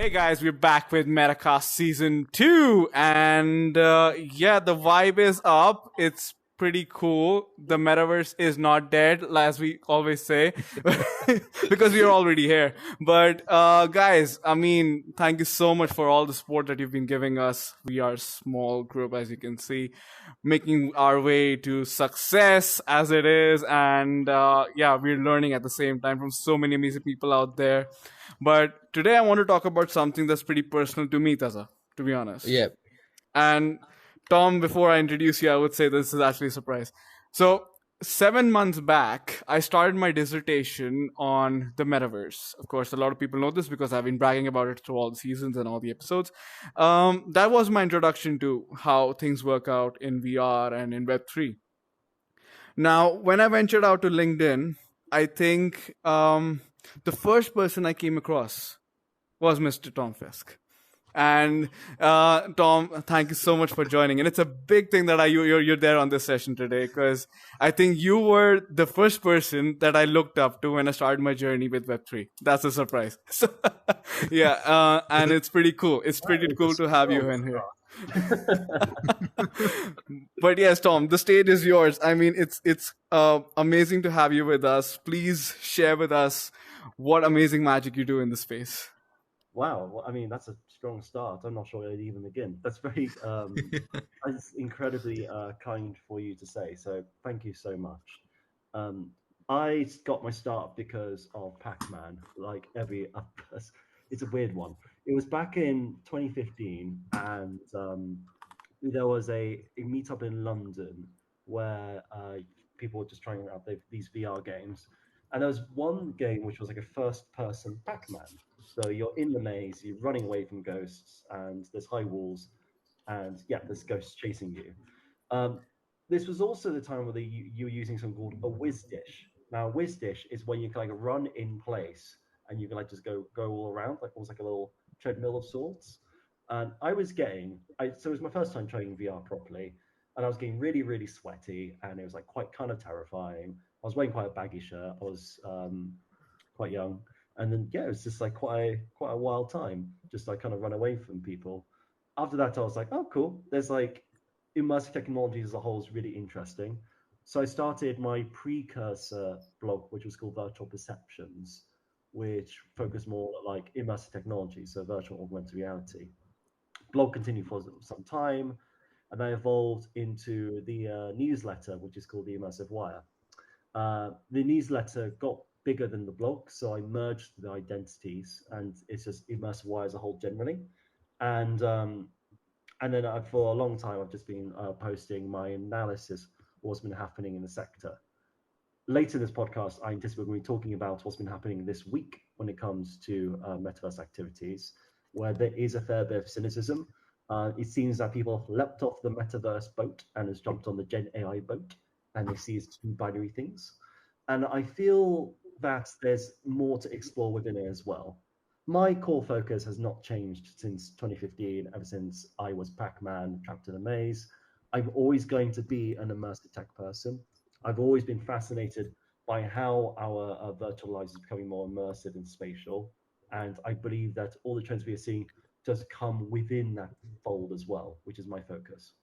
Hey guys, we're back with Metacast Season 2, and the vibe is up. It's pretty cool. The Metaverse is not dead, as we always say, because we are already here. But guys, I mean, thank you so much for all the support that you've been giving us. We are a small group, as you can see, making our way to success as it is, and we're learning at the same time from so many amazing people out there. But today I want to talk about something that's pretty personal to me, Taza, to be honest. Yeah. And Tom, before I introduce you, I would say this is actually a surprise. So 7 months back, I started my dissertation on the metaverse. Of course, a lot of people know this because I've been bragging about it through all the seasons and all the episodes. That was my introduction to how things work out in VR and in Web3. Now, when I ventured out to LinkedIn, I think the first person I came across was Mr. Tom Ffiske. And Tom, thank you so much for joining. And it's a big thing that you're there on this session today, because I think you were the first person that I looked up to when I started my journey with Web3. That's a surprise. So, and it's pretty cool. It's pretty cool to have you in here. But yes, Tom, the stage is yours. I mean, it's amazing to have you with us. Please share with us what amazing magic you do in the space. Wow, well, I mean, that's a strong start. I'm not sure where to even begin. That's very, that's incredibly kind for you to say. So thank you so much. I got my start because of Pac-Man, like every person. It's a weird one. It was back in 2015, and there was a meetup in London where people were just trying out these VR games. And there was one game which was like a first-person Pac-Man. So you're in the maze, you're running away from ghosts, and there's high walls, and there's ghosts chasing you. This was also the time where you were using something called a whiz dish. Now, a whiz dish is when you can like run in place, and you can like just go all around, like almost like a little treadmill of sorts. And I was getting, so it was my first time trying VR properly, and I was getting really, really sweaty, and it was like quite kind of terrifying. I was wearing quite a baggy shirt. I was quite young. And then, it was just like quite a wild time, just like kind of run away from people. After that, I was like, oh, cool. There's like immersive technology as a whole is really interesting. So I started my precursor blog, which was called Virtual Perceptions, which focused more like immersive technology, so virtual augmented reality. Blog continued for some time, and I evolved into the newsletter, which is called the Immersive Wire. The newsletter got bigger than the blog, so I merged the identities, and it's just Immersive Wire as a whole generally. And then for a long time, I've just been posting my analysis of what's been happening in the sector. Later in this podcast, I anticipate we're going to be talking about what's been happening this week when it comes to metaverse activities, where there is a fair bit of cynicism. It seems that people have leapt off the metaverse boat and has jumped on the Gen AI boat, and they see as two binary things. And I feel that there's more to explore within it as well. My core focus has not changed since 2015, ever since I was Pac-Man trapped in a maze. I'm always going to be an immersive tech person. I've always been fascinated by how our virtual lives is becoming more immersive and spatial. And I believe that all the trends we are seeing just come within that fold as well, which is my focus.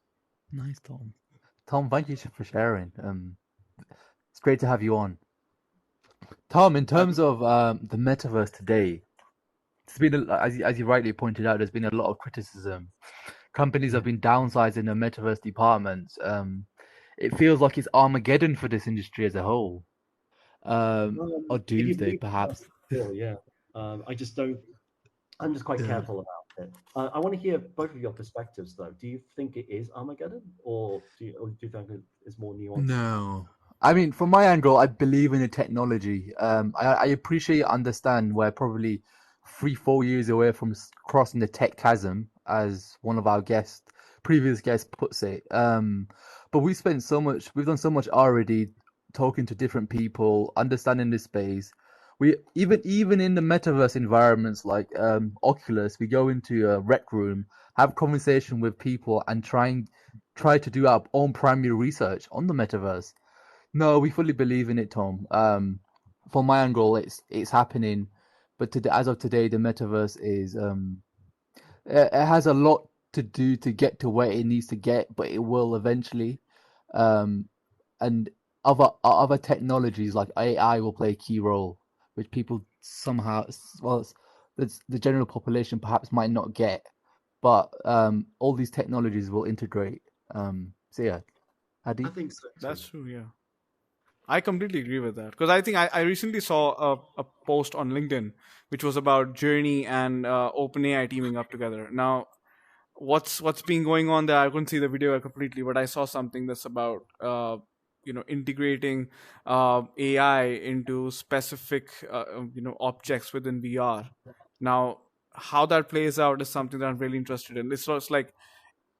Nice, Tom. Tom, thank you for sharing. It's great to have you on. Tom, in terms of the metaverse today, it's been, as you rightly pointed out, there's been a lot of criticism. Companies have been downsizing their metaverse departments. It feels like it's Armageddon for this industry as a whole, or doomsday, perhaps. I just don't. I'm just quite careful about it. I want to hear both of your perspectives, though. Do you think it is Armageddon, or do you think it's more nuanced? No. I mean, from my angle, I believe in the technology. I appreciate and understand we're probably 3-4 years away from crossing the tech chasm, as one of our previous guests puts it. But we've done so much already, talking to different people, understanding the space. We even in the metaverse environments like Oculus, we go into a rec room, have conversation with people, and try to do our own primary research on the metaverse. No, we fully believe in it, Tom. From my angle, it's happening. but as of today, the metaverse is it has a lot to do to get to where it needs to get, but it will eventually. Um, and other technologies like AI will play a key role, which people somehow, well, the general population perhaps might not get, but all these technologies will integrate. So yeah, I Hadi. think so too. That's true. Yeah. I completely agree with that because I think I recently saw a post on LinkedIn which was about Journey and OpenAI teaming up together. Now, what's been going on there? I couldn't see the video completely, but I saw something that's about integrating AI into specific objects within VR. Now, how that plays out is something that I'm really interested in. It's sort of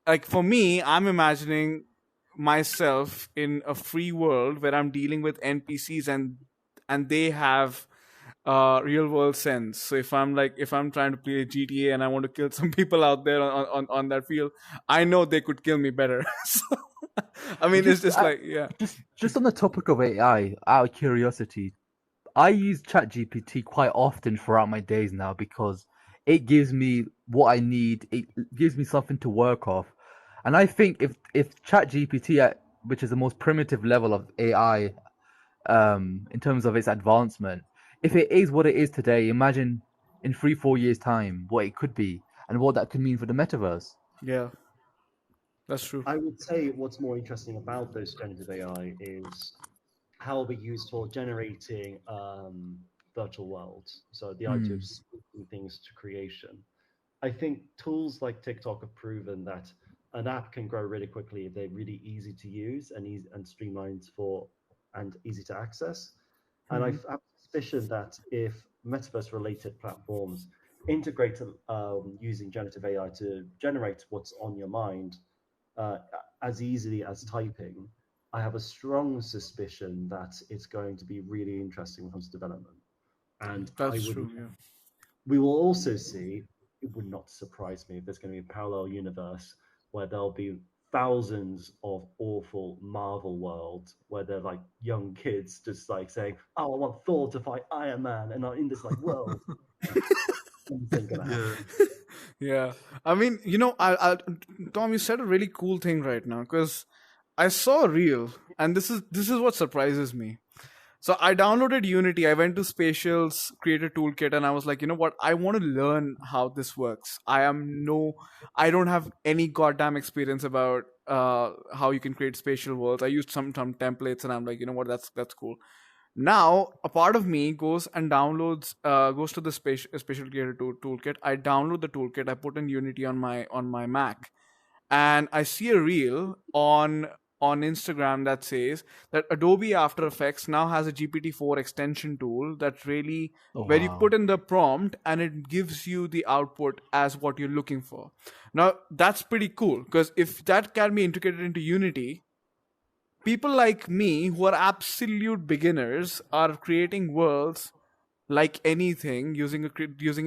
like for me, I'm imagining myself in a free world where I'm dealing with NPCs and they have real world sense. So if I'm trying to play GTA and I want to kill some people out there on that field, I know they could kill me better. So, I mean, it's Just just like yeah, just on the topic of AI, out of curiosity, I use ChatGPT quite often throughout my days now because it gives me what I need. It gives me something to work off, and I think if ChatGPT, which is the most primitive level of AI, in terms of its advancement, if it is what it is today, imagine in 3 4 years time what it could be and what that could mean for the metaverse. yeah, that's true. I would say what's more interesting about those generative AI is how it'll be used for generating virtual worlds. So the idea of Hmm. speaking things to creation. I think tools like TikTok have proven that an app can grow really quickly if they're really easy to use and easy and streamlined for and easy to access. And I Hmm. have a suspicion that if metaverse related platforms integrate using generative AI to generate what's on your mind uh, as easily as typing, I have a strong suspicion that it's going to be really interesting when it comes to development. And I That's would true. Yeah. we will also see, it would not surprise me if there's going to be a parallel universe where there'll be thousands of awful Marvel worlds where they're like young kids just like saying, "Oh, I want Thor to fight Iron Man," and I'm in this like world. Anything gonna happen? Yeah. Yeah, I mean, Tom, you said a really cool thing right now because I saw a reel, and this is what surprises me. So I downloaded Unity. I went to Spatial's Creator Toolkit, and I was like, you know what? I want to learn how this works. I don't have any goddamn experience about how you can create spatial worlds. I used some templates, and I'm like, you know what? That's cool. Now a part of me goes and goes to the spatial creator toolkit. I download the toolkit. I put in Unity on my Mac, and I see a reel on Instagram that says that Adobe After Effects now has a GPT-4 extension tool that really Oh where you put wow. in the prompt and it gives you the output as what you're looking for. Now that's pretty cool because if that can be integrated into Unity, people like me who are absolute beginners are creating worlds like anything using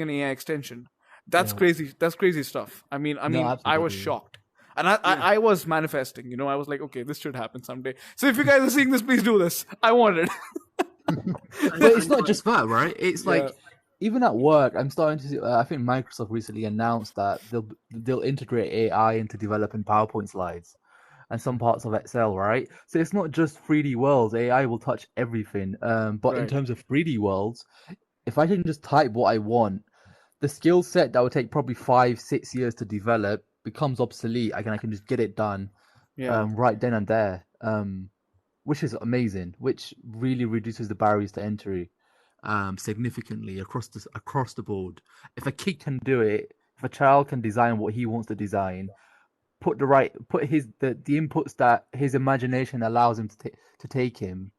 an AI extension. That's Yeah. crazy. That's crazy stuff. No, I was absolutely. shocked, and I, I Yeah, I was manifesting. I was like, okay, this should happen someday. So if you guys are seeing this, please do this. I want it. But it's and not just that, right? It's Yeah, like even at work, I'm starting to see. I think Microsoft recently announced that they'll integrate AI into developing PowerPoint slides and some parts of Excel, right? So it's not just 3D worlds. AI will touch everything. But in right. terms of 3D worlds, if I can just type what I want, the skill set that would take probably 5 6 years to develop becomes obsolete. I can just get it done Yeah, right then and there. Which is amazing, which really reduces the barriers to entry significantly across the board. If a kid can do it, if a child can design what he wants to design, put the inputs that his imagination allows him to take him,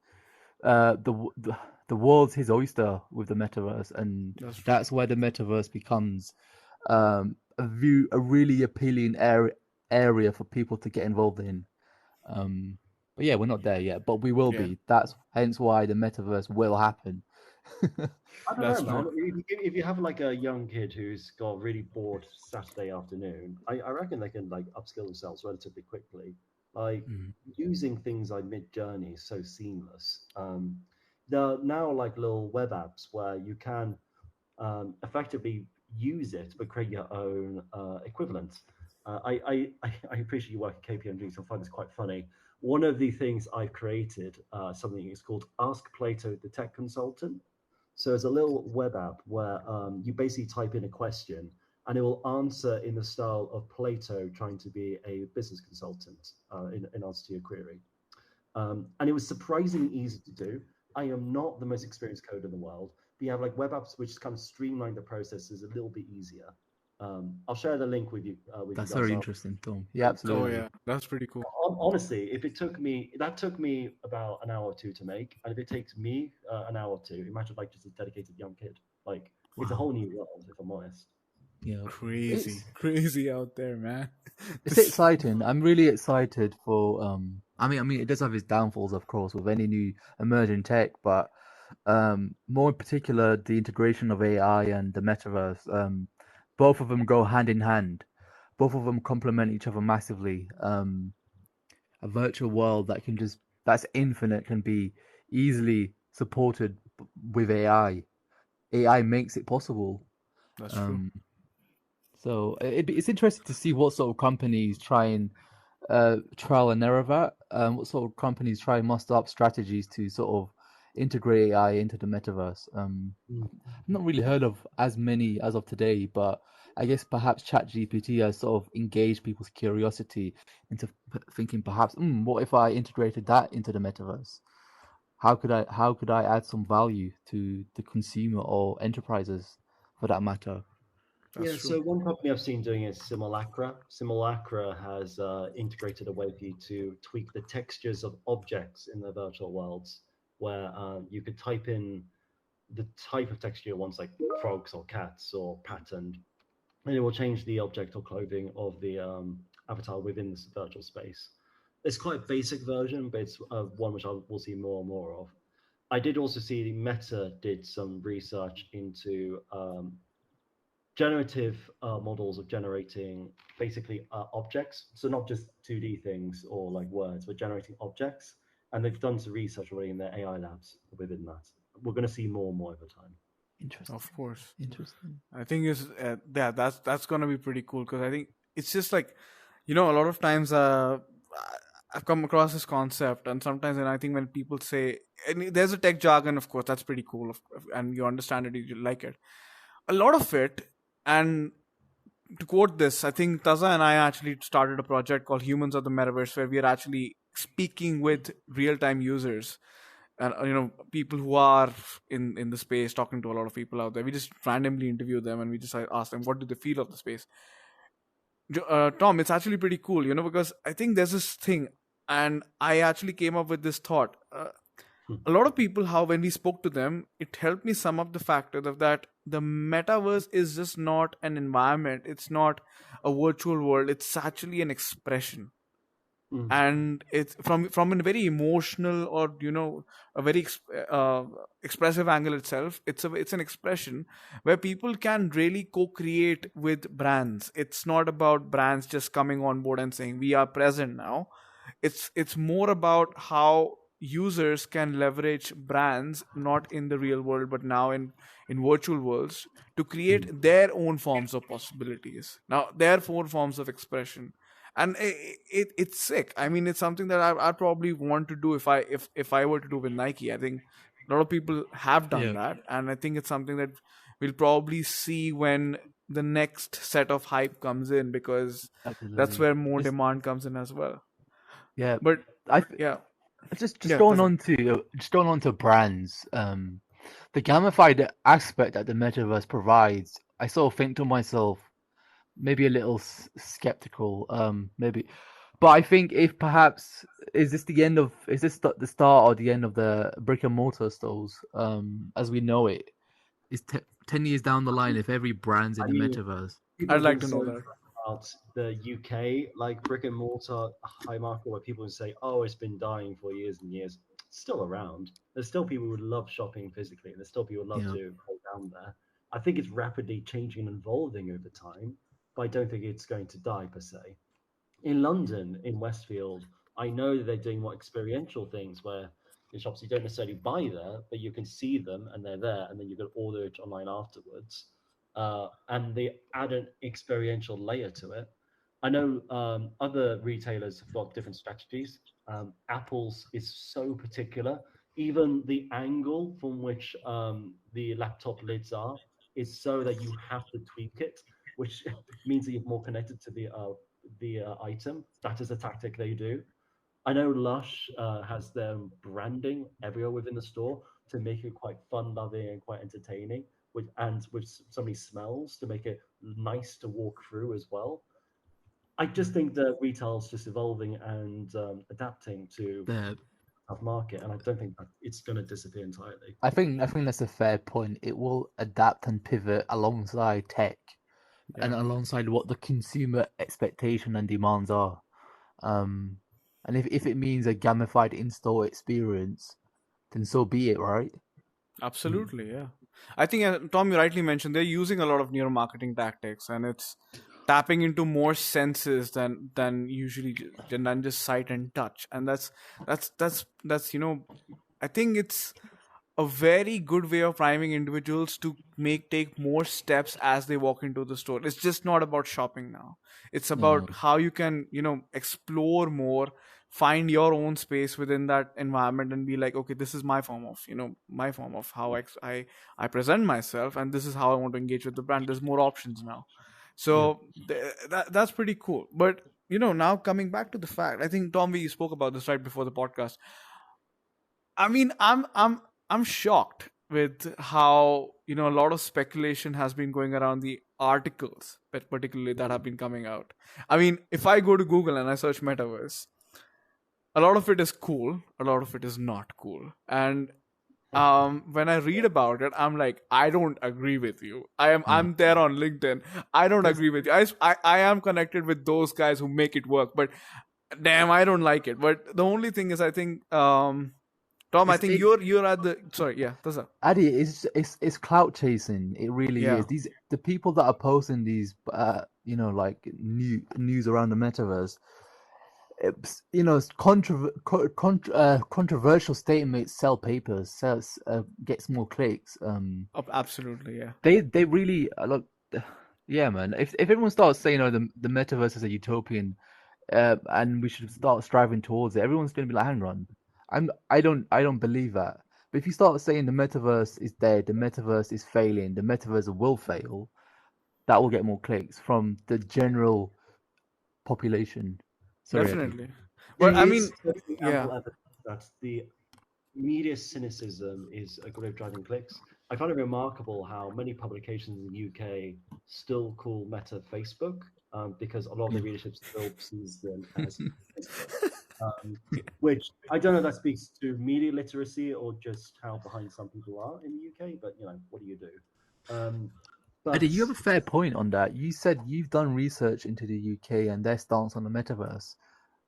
the world's his oyster with the metaverse, and that's true. that's where the metaverse becomes a really appealing area for people to get involved in. Um, but yeah, we're not there yet, but we will Yeah, be. That's hence why the metaverse will happen. I don't that's know, true. man. If you have like a young kid who's got really bored Saturday afternoon, I reckon they can like upskill themselves relatively quickly. Like Mm. using things like Mid Journey is so seamless. There are now like little web apps where you can effectively use it, but create your own equivalent. I appreciate you work at KPMG, so I find this quite funny. One of the things I've created, something is called Ask Plato the Tech Consultant. So it's a little web app where you basically type in a question and it will answer in the style of Plato trying to be a business consultant in answer to your query. And it was surprisingly easy to do. I am not the most experienced coder in the world, but you have like web apps which kind of streamline the processes a little bit easier. I'll share the link with you That's guys. very interesting, Tom. Yeah, Oh absolutely. yeah, that's pretty cool. Honestly, if it took me about an hour or two to make, and if it takes me an hour or two, imagine like just a dedicated young kid. Like it's a whole new world, if I'm honest. Yeah, Crazy, crazy out there, man. it's This- exciting. I'm really excited for I mean it does have its downfalls of course with any new emerging tech, but more in particular the integration of AI and the metaverse. Both of them go hand in hand. Both of them complement each other massively. A virtual world that's infinite can be easily supported with AI. AI makes it possible. that's true. Um, so it's interesting to see what sort of companies try and trial and error that. What sort of companies try and muster up strategies to sort of integrate AI into the metaverse. I've not really heard of as many as of today, but I guess perhaps ChatGPT has sort of engaged people's curiosity into thinking perhaps, what if I integrated that into the metaverse? How could I add some value to the consumer or enterprises for that matter? That's Yeah, true. so one company I've seen doing is Simulacra. Simulacra has integrated a way for you to tweak the textures of objects in the virtual worlds, where you could type in the type of texture you want, like frogs or cats or patterned, and it will change the object or clothing of the avatar within this virtual space. It's quite a basic version, but it's one which I will see more and more of. I did also see Meta did some research into generative models of generating basically objects. So not just 2D things or like words, but generating objects. And they've done some research already in their AI labs within that. We're going to see more and more over time. Interesting. Of course. Interesting. I think is yeah, that's gonna be pretty cool because I think it's just like, a lot of times I've come across this concept, and sometimes, and I think when people say, and there's a tech jargon, of course, that's pretty cool, and you understand it, you like it. A lot of it, and to quote this, I think Taza and I actually started a project called Humans of the Metaverse, where we are actually speaking with real-time users and people who are in the space, talking to a lot of people out there. We just randomly interview them and we just ask them what do they feel of the space. Tom, it's actually pretty cool, because I think there's this thing, and I actually came up with this thought. A lot of people, how when we spoke to them, it helped me sum up the factor of that the metaverse is just not an environment, it's not a virtual world, it's actually an expression. Mm. And it's from a very emotional, or a very expressive angle itself. It's an expression where people can really co-create with brands. It's not about brands just coming on board and saying we are present now. It's more about how users can leverage brands not in the real world but now in virtual worlds to create their own forms of possibilities, now their own forms of expression. And it's sick. I mean, it's something that I probably want to do if I were to do with Nike. I think a lot of people have done Yeah, that, and I think it's something that we'll probably see when the next set of hype comes in, because that's absolutely. where more demand comes in as well. Yeah, But I yeah, just yeah, going that's it. on to brands. The gamified aspect that the metaverse provides, I sort of think to myself, maybe a little skeptical. Maybe, but I think if perhaps is this the start or the end of the brick and mortar stores, as we know it? Is 10 years down the line if every brand's in I the mean, metaverse? people I'd have like been to know so that. about the UK, like brick and mortar high market, where people would say, "Oh, it's been dying for years and years." It's still around. There's still people who would love shopping physically, and there's still people who love Yeah, to go down there. I think it's rapidly changing and evolving over time, but I don't think it's going to die per se. In London, in Westfield, I know that they're doing more experiential things where in shops. You don't necessarily buy there, but you can see them and they're there, and then you can order it online afterwards. And they add an experiential layer to it. I know other retailers have got different strategies. Apple's is so particular. Even the angle from which the laptop lids are is so that you have to tweak it, which means that you're more connected to the item. That is a tactic they do. I know Lush has their branding everywhere within the store to make it quite fun-loving and quite entertaining, with so many smells to make it nice to walk through as well. I just think that retail's just evolving and adapting to The tough market, and I don't think that it's going to disappear entirely. I think that's a fair point. It will adapt and pivot alongside tech and Yeah. alongside what the consumer expectation and demands are. Um, and if it means a gamified in-store experience, then so be it, right? Absolutely, yeah. I think Tom, you rightly mentioned they're using a lot of neuromarketing tactics, and it's tapping into more senses than usually than just sight and touch, and that's I think it's a very good way of priming individuals to take more steps as they walk into the store. It's just not about shopping now. It's about how you can, explore more, find your own space within that environment and be like, okay, this is my form of, my form of how I present myself, and this is how I want to engage with the brand. There's more options now. So that's pretty cool. But, now coming back to the fact, I think Tom, we spoke about this right before the podcast. I mean, I'm shocked with how a lot of speculation has been going around the articles, but particularly that have been coming out. I mean, if I go to Google and I search metaverse, a lot of it is cool, a lot of it is not cool, and when I read about it, I'm like, I don't agree with you. I'm there on LinkedIn. I don't agree with you. I am connected with those guys who make it work, but damn, I don't like it. But the only thing is, I think Tom, I think you're at the sorry, yeah, Taza. Adi, it's clout chasing. It really Yeah. is. The people that are posting these, like news around the metaverse, controversial statements sell papers, gets more clicks. Absolutely, yeah. They really look, yeah, man. If everyone starts saying, the metaverse is a utopian, and we should start striving towards it, everyone's gonna be like, hang on, I don't believe that. But if you start saying the metaverse is dead, the metaverse is failing, the metaverse will fail, that will get more clicks from the general population. Sorry, Adi. Definitely. But I mean, Certainly yeah. ample evidence that the media cynicism is a great driving clicks. I find it remarkable how many publications in the UK still call Meta Facebook, because a lot of the readership still sees them as Facebook. Which I don't know if that speaks to media literacy or just how behind some people are in the UK, but what do you do? But Adi, you have a fair point on that. You said you've done research into the UK and their stance on the metaverse.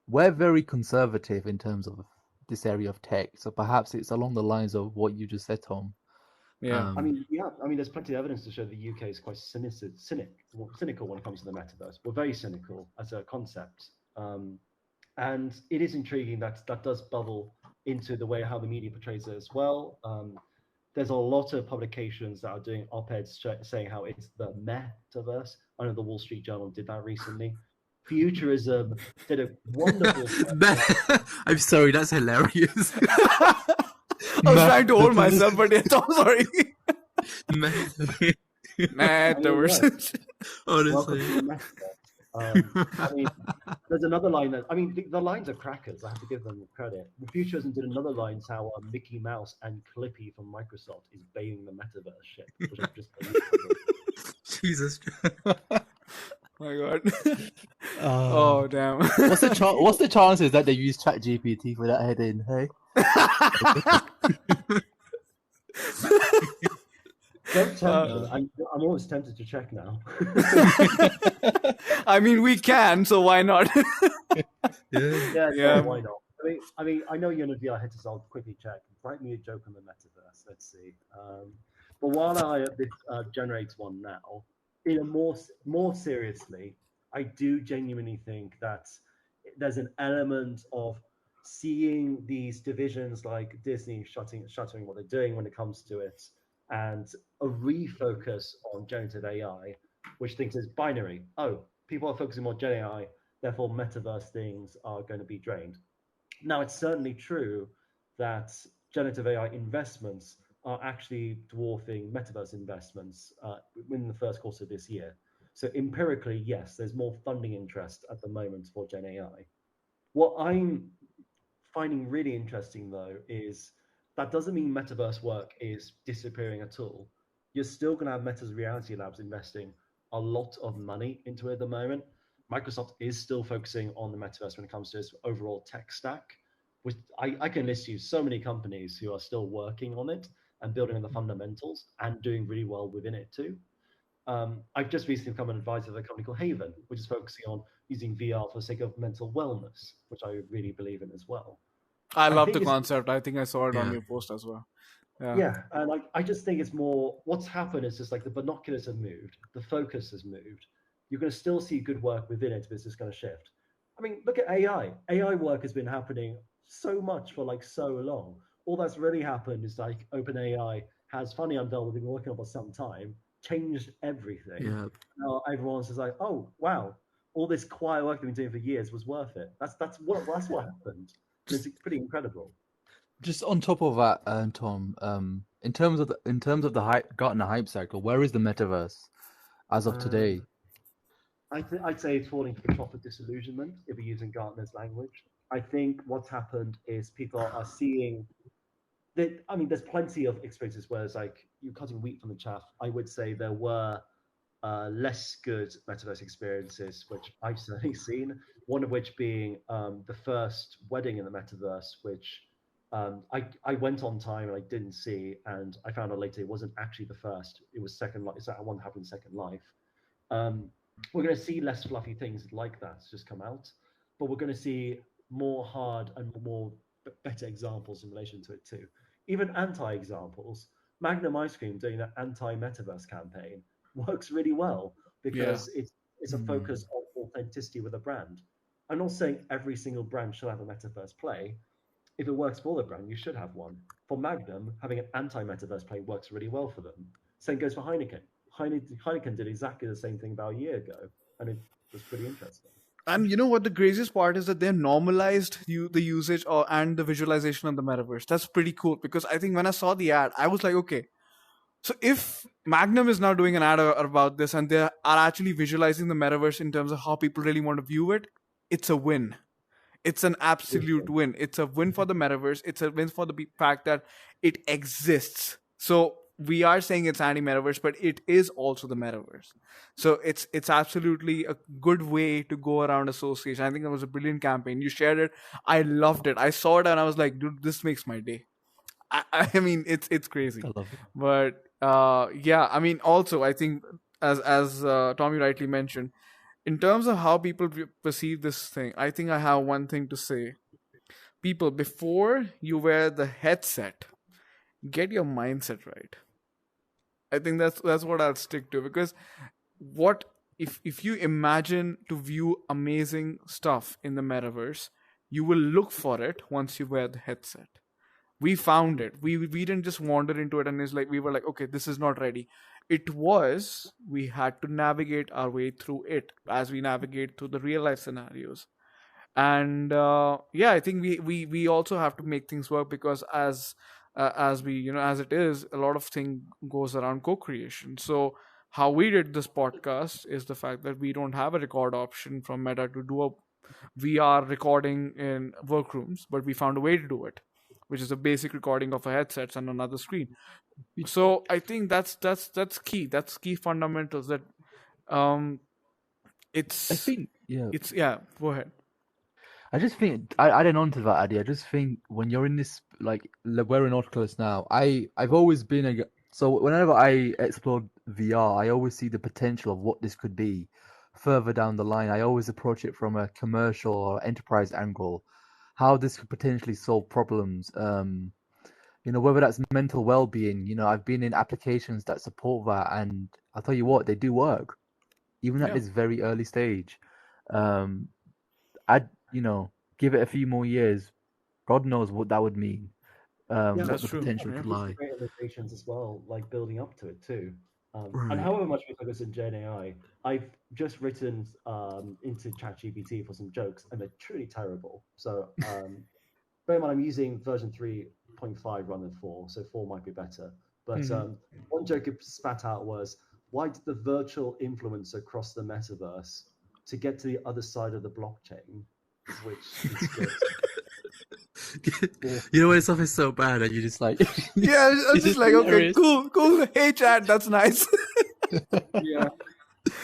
We're very conservative in terms of this area of tech, so perhaps it's along the lines of what you just said, Tom. Yeah. I mean, there's plenty of evidence to show the UK is quite cynical when it comes to the metaverse. We're very cynical as a concept, and it is intriguing that does bubble into the way how the media portrays it as well. There's a lot of publications that are doing op-eds saying how it's the metaverse. I know the Wall Street Journal did that recently. Futurism did a wonderful. I'm sorry, that's hilarious. I was trying to hold myself, but yeah, I'm sorry. Metaverse. Honestly. I mean, there's another line that the lines are crackers. I have to give them credit. The Futurism did another line how Mickey Mouse and Clippy from Microsoft is baiting the metaverse ship, which I've just. Jesus. My God. Oh damn. What's the chances that they use ChatGPT for that heading? Hey. Don't tempt me. I'm always tempted to check now. I mean, we can, so why not? Yeah. Why not? I know you're in a VR head, so I'll quickly check. Write me a joke on the metaverse. Let's see. But while this generates one now, in a more seriously, I do genuinely think that there's an element of seeing these divisions like Disney shuttering what they're doing when it comes to it, and a refocus on generative AI, which thinks is binary. Oh, people are focusing more on Gen AI, therefore metaverse things are going to be drained. Now, it's certainly true that generative AI investments are actually dwarfing metaverse investments in the first quarter of this year. So empirically, yes, there's more funding interest at the moment for Gen AI. What I'm finding really interesting though is that doesn't mean metaverse work is disappearing at all. You're still going to have Meta's Reality Labs investing a lot of money into it at the moment. Microsoft is still focusing on the metaverse when it comes to its overall tech stack. Which I can list you so many companies who are still working on it and building on the fundamentals and doing really well within it too. I've just recently become an advisor of a company called Haven, which is focusing on using VR for the sake of mental wellness, which I really believe in as well. I I love the think it's concept. I think I saw it on Yeah. your post as well. Yeah. yeah, and I just think it's more what's happened is just like the binoculars have moved, the focus has moved. You're going to still see good work within it, but it's just going to shift. I mean, look at AI. AI work has been happening so much for like so long. All that's really happened is like OpenAI has finally unveiled what they've been working on for some time, changed everything. Yeah. Now everyone's just like, oh wow, all this quiet work they've been doing for years was worth it. That's what happened. And it's pretty incredible. Just on top of that, Tom, in terms of the hype, Gartner hype cycle, where is the metaverse as of today? I'd say it's falling to the top of disillusionment if we're using Gartner's language. I think what's happened is people are seeing that. I mean, there's plenty of experiences where it's like you're cutting wheat from the chaff. I would say there were less good metaverse experiences, which I've certainly seen. One of which being the first wedding in the metaverse, which I went on time and I didn't see, and I found out later it wasn't actually the first. It was Second Life. It's that one that happened in Second Life. Um, we're going to see less fluffy things like that just come out, but we're going to see more hard and more better examples in relation to it too. Even anti-examples. Magnum Ice Cream doing that anti-metaverse campaign works really well Yeah. because it's a focus on authenticity with a brand. I'm not saying every single brand should have a metaverse play. If it works for the brand, you should have one. For Magnum, having an anti-metaverse play works really well for them. Same goes for Heineken. Heineken did exactly the same thing about a year ago, and it was pretty interesting. And you know what the craziest part is that they've normalized the usage and the visualization of the metaverse. That's pretty cool because I think when I saw the ad, I was like, okay, so if Magnum is now doing an ad about this and they are actually visualizing the metaverse in terms of how people really want to view it, it's a win. It's an absolute win. It's a win for the metaverse. It's a win for the fact that it exists. So we are saying it's anti-metaverse, but it is also the metaverse. So it's absolutely a good way to go around association. I think that was a brilliant campaign. You shared it. I loved it. I saw it and I was like, dude, this makes my day. I mean, it's crazy. I love it. But yeah, I mean, also I think as Tommy rightly mentioned, in terms of how people perceive this thing, I think I have one thing to say. People, before you wear the headset, get your mindset right. I think that's what I'll stick to because what if you imagine to view amazing stuff in the metaverse, you will look for it once you wear the headset. We found it. We didn't just wander into it and it's like we were like, okay, this is not ready. It was we had to navigate our way through it as we navigate through the real life scenarios. And yeah, I think we also have to make things work because as we as it is, a lot of thing goes around co-creation. So how we did this podcast is the fact that we don't have a record option from Meta to do a VR recording in workrooms, but we found a way to do it, which is a basic recording of a headsets on another screen. So I think that's key. That's key fundamentals that um I it's think, yeah. it's yeah, go ahead. I just think adding on to that idea. I just think when you're in this like wearing Oculus now, I've always been so whenever I explore VR, I always see the potential of what this could be further down the line. I always approach it from a commercial or enterprise angle, how this could potentially solve problems. Whether that's mental well-being. I've been in applications that support that, and I'll tell you what, they do work, even at Yeah. this very early stage. I'd give it a few more years. God knows what that would mean. Yeah, What That's the true. potential Yeah. could there's lie. great innovations as well, like building up to it too. And Right. however much we focus in Gen AI, I've just written into ChatGPT for some jokes, and they're truly terrible. So bear in mind, I'm using version 3.5 rather than 4, so 4 might be better. But Mhm. one joke it spat out was, why did the virtual influencer cross the metaverse to get to the other side of the blockchain? Which is just You know when stuff is so bad and you just like, Yeah, I'm it's just just like, okay, hilarious. cool. Hey, chat, that's nice. yeah.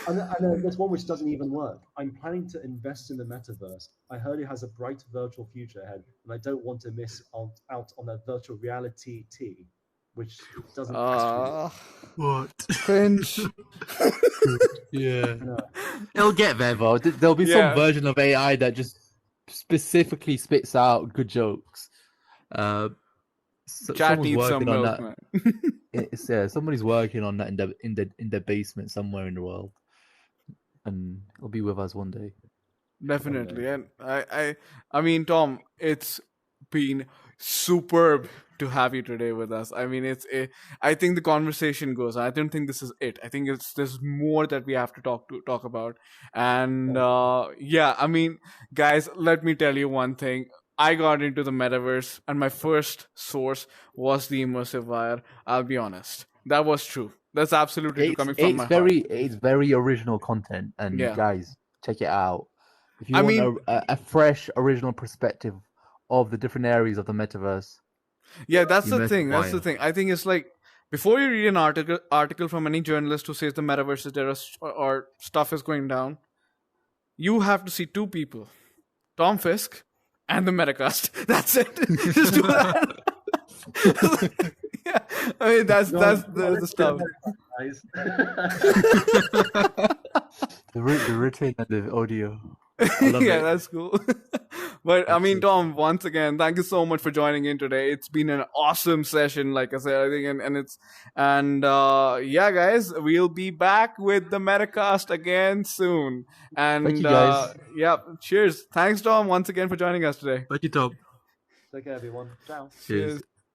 And there's one which doesn't even work. I'm planning to invest in the metaverse. I heard it has a bright virtual future ahead, and I don't want to miss out on that virtual reality tea, which doesn't actually. What? Cringe. Yeah. I know. It'll get there though. There'll be some Yeah. version of AI that just specifically spits out good jokes. Chat Someone's needs some working on milk, that. man. Somebody's working on that in their basement somewhere in the world, and it'll be with us one day. Definitely. And I mean, Tom, it's been superb to have you today with us. I mean, I think the conversation goes. I don't think this is it. I think there's more that we have to talk about. And yeah, I mean, guys, let me tell you one thing. I got into the metaverse, and my first source was the immersive wire. I'll be honest. That was true. That's absolutely true, coming from my heart. It's very original content, and Yeah. guys, check it out. If you I want mean, a fresh, original perspective of the different areas of the metaverse, yeah, that's the immersive thing. That's the wire. thing. I think it's like before you read an article from any journalist who says the metaverse is there or stuff is going down, you have to see two people, Tom Fiske and the Metacast. That's it. Just do that. Yeah, I mean that's the stuff. Guys. The written and the audio. I love Yeah, it. that's cool. But I mean, Tom, once again, thank you so much for joining in today. It's been an awesome session, like I said, I think, and yeah, guys, we'll be back with the Metacast again soon. And Thank you, guys. yeah, cheers. Thanks, Tom, once again for joining us today. Thank you, Tom. Take care, everyone. Ciao. Cheers. Cheers.